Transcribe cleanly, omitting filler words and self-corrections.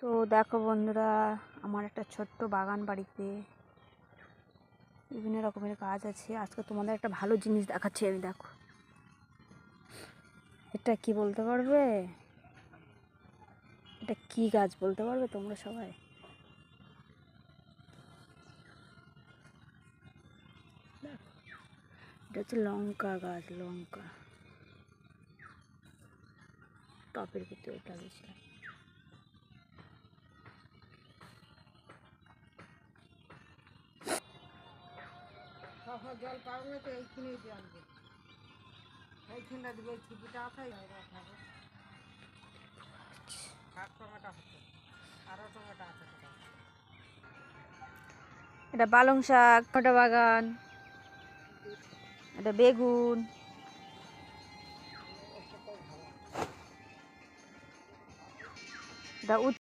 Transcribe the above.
তো দেখো বন্ধুরা, আমার একটা ছোট্ট বাগান বাড়িতে বিভিন্ন রকমের গাছ আছে। আজকে তোমাদের একটা ভালো জিনিস দেখাচ্ছি আমি। দেখো, এটা কি বলতে পারবে? এটা কি গাছ বলতে পারবে তোমরা সবাই? এটা হচ্ছে লঙ্কা গাছ। লঙ্কা টপের ভিতরে লাগিয়েছিলাম। জল পাবে তো এইখানেই জানবে, এইখানটা দেবে ছুটিটা আছে টমেটো হচ্ছে, আরও টমেটো আছে। এটা পালং শাক, টমেটো বাগান, এটা বেগুন, এটা